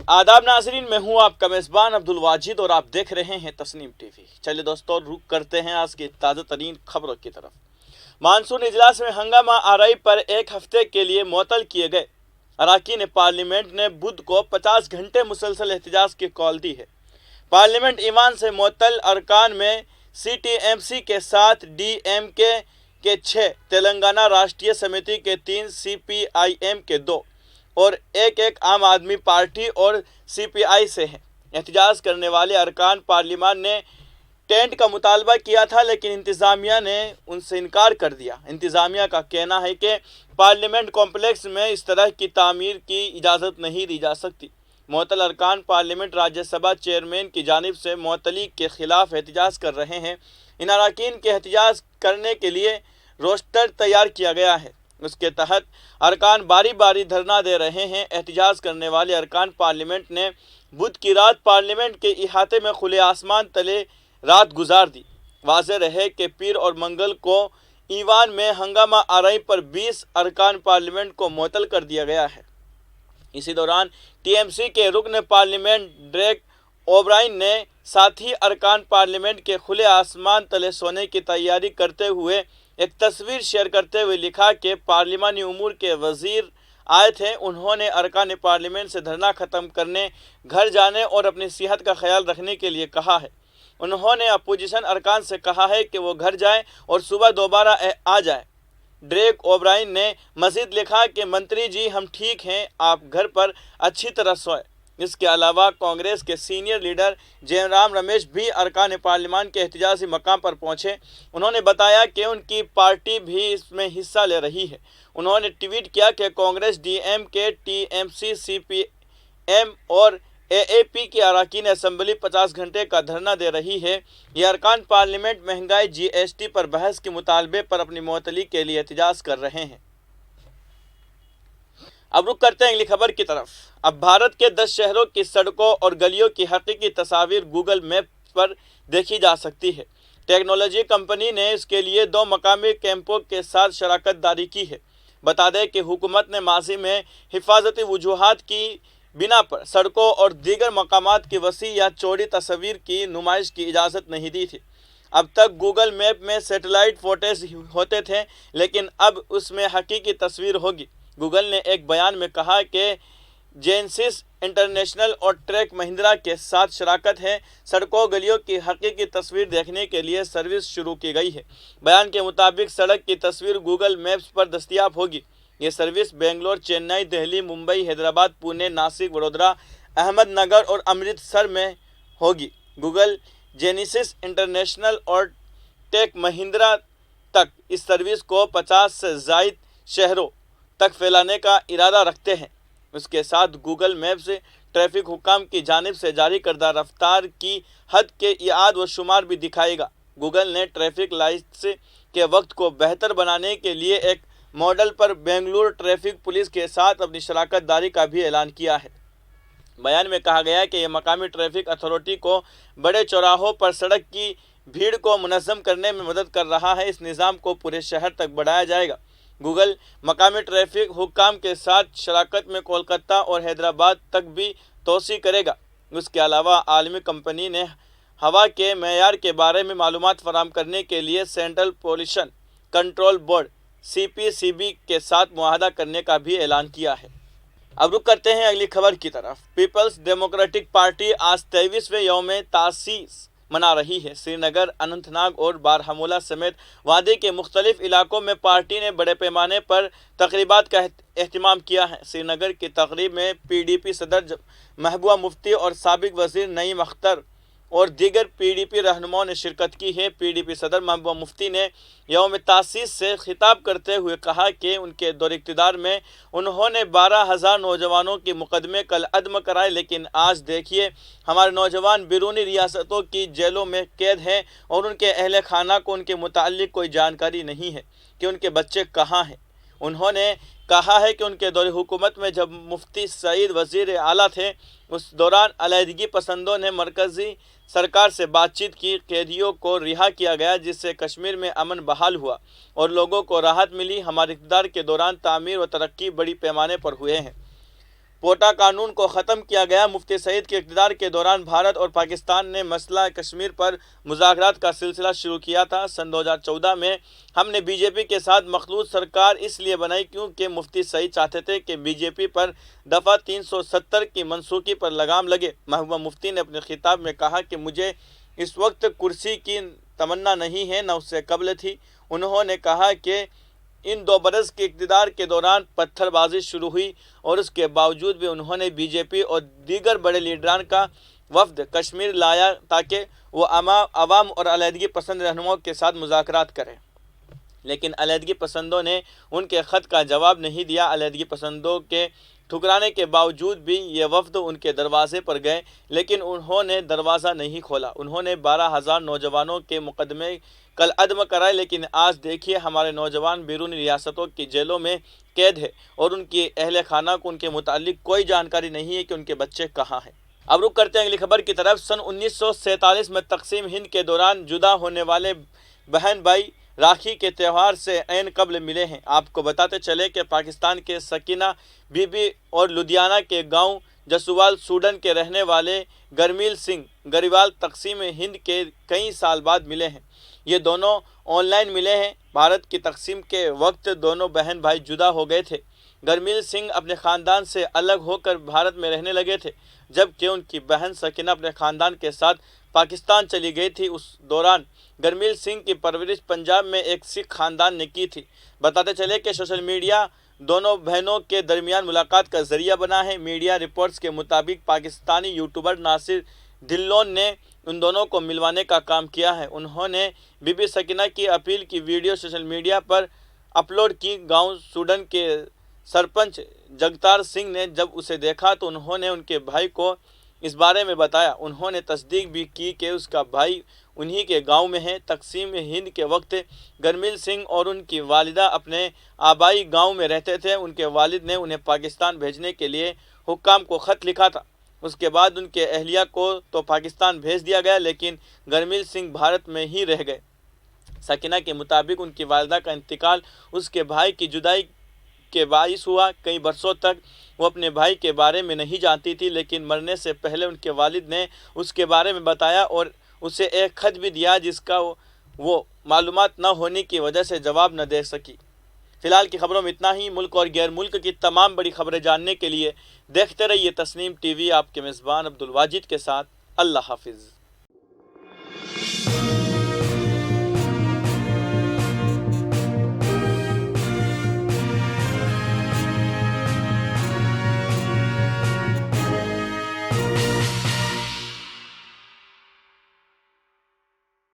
आदाब नाजरीन, मैं हूं आपका मेज़बान अब्दुल वाजिद और आप देख रहे हैं तस्नीम टीवी। चलिए दोस्तों, रुक करते हैं आज की ताज़ा तरीन खबरों की तरफ। मानसून इजलास में हंगामा आरई पर एक हफ्ते के लिए मुअत्तल किए गए अरकान पार्लियामेंट ने बुध को 50 घंटे मुसलसल एहतजाज की कॉल दी है। पार्लियामेंट ईवान से मुअत्तल अरकान में CTMC के 7, DMK के 6, तेलंगाना राष्ट्रीय समिति के 3, CPIM के 2 और एक आम आदमी पार्टी और CPI से हैं। एहतजाज करने वाले अरकान पार्लियामान ने टेंट का मुतालबा किया था, लेकिन इंतज़ामिया ने उनसे इनकार कर दिया। इंतज़ामिया का कहना है कि पार्लियामेंट कॉम्प्लेक्स में इस तरह की तामीर की इजाज़त नहीं दी जा सकती। मुअत्तल अरकान पार्लियामेंट राज्यसभा चेयरमैन की जानिब से मुअत्तली के ख़िलाफ़ एहतजाज कर रहे हैं। इन अरकान के एहतजाज करने के लिए रोस्टर तैयार किया गया है। उसके तहत अरकान बारी बारी धरना दे रहे हैं। एहतजाज करने वाले अरकान पार्लियामेंट ने बुध की रात पार्लियामेंट के इहाते में खुले आसमान तले रात गुजार दी। वाज़ेह रहे कि पीर और मंगल को ईवान में हंगामा आरई पर 20 अरकान पार्लियामेंट को मुअत्तल कर दिया गया है। इसी दौरान TMC के रुकन पार्लियामेंट डेरेक ओब्रायन ने साथी अरकान पार्लियामेंट के खुले आसमान तले सोने की तैयारी करते हुए एक तस्वीर शेयर करते हुए लिखा कि पार्लिमानी उमूर के वज़ीर आए थे। उन्होंने अरकान पार्लियामेंट से धरना ख़त्म करने, घर जाने और अपनी सेहत का ख्याल रखने के लिए कहा है। उन्होंने अपोजिशन अरकान से कहा है कि वो घर जाएं और सुबह दोबारा आ जाएं। डेरेक ओब्रायन ने मज़ीद लिखा कि मंत्री जी, हम ठीक हैं, आप घर पर अच्छी तरह सोएं। इसके अलावा कांग्रेस के सीनियर लीडर जयराम रमेश भी अरकान पार्लियामान के एहतजाजी मकाम पर पहुंचे। उन्होंने बताया कि उनकी पार्टी भी इसमें हिस्सा ले रही है। उन्होंने ट्वीट किया कि कांग्रेस, DMK, TMC, CPM और AAP की अरकान असम्बली 50 घंटे का धरना दे रही है। ये अरकान पार्लियामेंट महंगाई, GST पर बहस के मुतालबे पर अपनी मुअत्तली के लिए एहतजाज कर रहे हैं। अब रुक करते हैं अगली खबर की तरफ। अब भारत के 10 शहरों की सड़कों और गलियों की हकीकी तस्वीर गूगल मैप पर देखी जा सकती है। टेक्नोलॉजी कंपनी ने इसके लिए 2 मकामी कैंपों के साथ शराकत दारी की है। बता दें कि हुकूमत ने माजी में हिफाजती वजूहात की बिना पर सड़कों और दीगर मकामात की वसी या चौड़ी तस्वीर की नुमाइश की इजाज़त नहीं दी थी। अब तक गूगल मैप में सैटेलाइट फोटेज होते थे, लेकिन अब उसमें हकीकी तस्वीर होगी। गूगल ने एक बयान में कहा कि जेनेसिस इंटरनेशनल और ट्रैक महिंद्रा के साथ शराकत है। सड़कों गलियों की हकीकी तस्वीर देखने के लिए सर्विस शुरू की गई है। बयान के मुताबिक सड़क की तस्वीर गूगल मैप्स पर दस्तयाब होगी। ये सर्विस बेंगलोर, चेन्नई, दिल्ली, मुंबई, हैदराबाद, पुणे, नासिक, वडोदरा, अहमदनगर और अमृतसर में होगी। गूगल जेनेसिस इंटरनेशनल और टेक महिंद्रा तक इस सर्विस को 50 से ज़ायद शहरों तक फैलाने का इरादा रखते हैं। उसके साथ गूगल मैप्स ट्रैफिक हुकाम की जानिब से जारी करदा रफ्तार की हद के इयाद व शुमार भी दिखाएगा। गूगल ने ट्रैफिक लाइट्स के वक्त को बेहतर बनाने के लिए एक मॉडल पर बेंगलुरु ट्रैफिक पुलिस के साथ अपनी शराकत दारी का भी ऐलान किया है। बयान में कहा गया है कि यह मकामी ट्रैफिक अथॉरिटी को बड़े चौराहों पर सड़क की भीड़ को मुनज़्ज़म करने में मदद कर रहा है। इस निज़ाम को पूरे शहर तक बढ़ाया जाएगा। गूगल मकामी ट्रैफिक हुक्काम के साथ शराकत में कोलकाता और हैदराबाद तक भी तोसी करेगा। उसके अलावा आलमी कंपनी ने हवा के मेयार के बारे में मालूमात फराहम करने के लिए central pollution control board CPCB के साथ मुआहदा करने का भी ऐलान किया है। अब रुक करते हैं अगली खबर की तरफ। पीपल्स डेमोक्रेटिक पार्टी आज 23वें यौम तासीस मना रही है। श्रीनगर, अनंतनाग और बारामूला समेत वादी के मुख्तलिफ इलाकों में पार्टी ने बड़े पैमाने पर तकरीबात का एहतमाम किया है। श्रीनगर की तकरीब में PDP सदर महबूबा मुफ्ती और साबिक वज़ीर नईम अख्तर और दीगर PDP रहनुमाओं ने शिरकत की है। PDP सदर महबूबा मुफ्ती ने यौम तासीस से खिताब करते हुए कहा कि उनके दौर इक़्तिदार में उन्होंने 12,000 नौजवानों के मुकदमे कल अदम कराए, लेकिन आज देखिए हमारे नौजवान बैरूनी रियासतों की जेलों में कैद हैं और उनके अहल खाना को उनके मुताल्लिक़ कोई जानकारी नहीं है कि उनके बच्चे कहाँ हैं। उन्होंने कहा है कि उनके दौर हुकूमत में जब मुफ्ती सईद वज़ीर आला थे, उस दौरान अलहदगी पसंदों ने मरकज़ी सरकार से बातचीत की। कैदियों को रिहा किया गया, जिससे कश्मीर में अमन बहाल हुआ और लोगों को राहत मिली। हमारे इक़्तिदार के दौरान तामीर व तरक्की बड़ी पैमाने पर हुए हैं। پوٹا قانون کو ختم کیا گیا۔ مفتی سعید کے اقتدار کے دوران بھارت اور پاکستان نے مسئلہ کشمیر پر مذاکرات کا سلسلہ شروع کیا تھا۔ سن 2014 میں ہم نے بی جے پی کے ساتھ مخلوط سرکار اس لیے بنائی کیونکہ مفتی سعید چاہتے تھے کہ بی جے پی پر دفعہ 370 کی منسوخی پر لگام لگے۔ محبوبہ مفتی نے اپنے خطاب میں کہا کہ مجھے اس وقت کرسی کی تمنا نہیں ہے، نہ اس سے قبل تھی۔ انہوں نے کہا کہ ان 2 برس کے اقتدار کے دوران پتھر بازی شروع ہوئی اور اس کے باوجود بھی انہوں نے بی جے پی اور دیگر بڑے لیڈران کا وفد کشمیر لایا تاکہ وہ عوام اور علیحدگی پسند رہنماؤں کے ساتھ مذاکرات کریں، لیکن علیحدگی پسندوں نے ان کے خط کا جواب نہیں دیا۔ علیحدگی پسندوں کے ٹھکرانے کے باوجود بھی یہ وفد ان کے دروازے پر گئے، لیکن انہوں نے دروازہ نہیں کھولا۔ انہوں نے 12,000 نوجوانوں کے مقدمے کالعدم کرائے، لیکن آج دیکھیے ہمارے نوجوان بیرونی ریاستوں کی جیلوں میں قید ہے اور ان کی اہل خانہ کو ان کے متعلق کوئی جانکاری نہیں ہے کہ ان کے بچے کہاں ہیں۔ اب رخ کرتے ہیں اگلی خبر کی طرف۔ سن 1947 میں تقسیم ہند کے دوران جدا ہونے والے بہن بھائی راکھی کے تہوار سے عین قبل ملے ہیں۔ آپ کو بتاتے چلے کہ پاکستان کے سکینہ بی بی اور لدھیانہ کے گاؤں جسوال سوڈن کے رہنے والے گرمیل سنگھ گریوال تقسیم ہند کے کئی سال بعد ملے ہیں۔ یہ دونوں آن لائن ملے ہیں۔ بھارت کی تقسیم کے وقت دونوں بہن بھائی جدا ہو گئے تھے۔ گرمیل سنگھ اپنے خاندان سے الگ ہو کر بھارت میں رہنے لگے تھے، جبکہ ان کی بہن سکینہ اپنے خاندان کے ساتھ پاکستان چلی گئی تھی۔ اس دوران گرمیل سنگھ کی پرورش پنجاب میں ایک سکھ خاندان نے کی تھی۔ بتاتے چلے کہ سوشل میڈیا دونوں بہنوں کے درمیان ملاقات کا ذریعہ بنا ہے۔ میڈیا رپورٹس کے مطابق پاکستانی یوٹیوبر ناصر دھلون نے ان دونوں کو ملوانے کا کام کیا ہے۔ انہوں نے بی بی سکینہ کی اپیل کی ویڈیو سوشل میڈیا پر اپلوڈ کی۔ گاؤں سوڈن کے سرپنچ جگتار سنگھ نے جب اسے دیکھا تو انہوں نے ان کے بھائی کو اس بارے میں بتایا۔ انہوں نے تصدیق بھی کی کہ اس کا بھائی انہی کے گاؤں میں ہے۔ تقسیم ہند کے وقت گرمیل سنگھ اور ان کی والدہ اپنے آبائی گاؤں میں رہتے تھے۔ ان کے والد نے انہیں پاکستان بھیجنے کے لیے حکام کو خط لکھا تھا۔ اس کے بعد ان کے اہلیہ کو تو پاکستان بھیج دیا گیا، لیکن گرمیل سنگھ بھارت میں ہی رہ گئے۔ سکینہ کے مطابق ان کی والدہ کا انتقال اس کے بھائی کی جدائی کے باعث ہوا۔ کئی برسوں تک وہ اپنے بھائی کے بارے میں نہیں جانتی تھی، لیکن مرنے سے پہلے ان کے والد نے اس کے بارے میں بتایا اور اسے ایک خط بھی دیا جس کا وہ معلومات نہ ہونے کی وجہ سے جواب نہ دے سکی۔ فی الحال کی خبروں میں اتنا ہی۔ ملک اور غیر ملک کی تمام بڑی خبریں جاننے کے لیے دیکھتے رہیے تسنیم ٹی وی۔ آپ کے میزبان عبدالواجد کے ساتھ۔ اللہ حافظ۔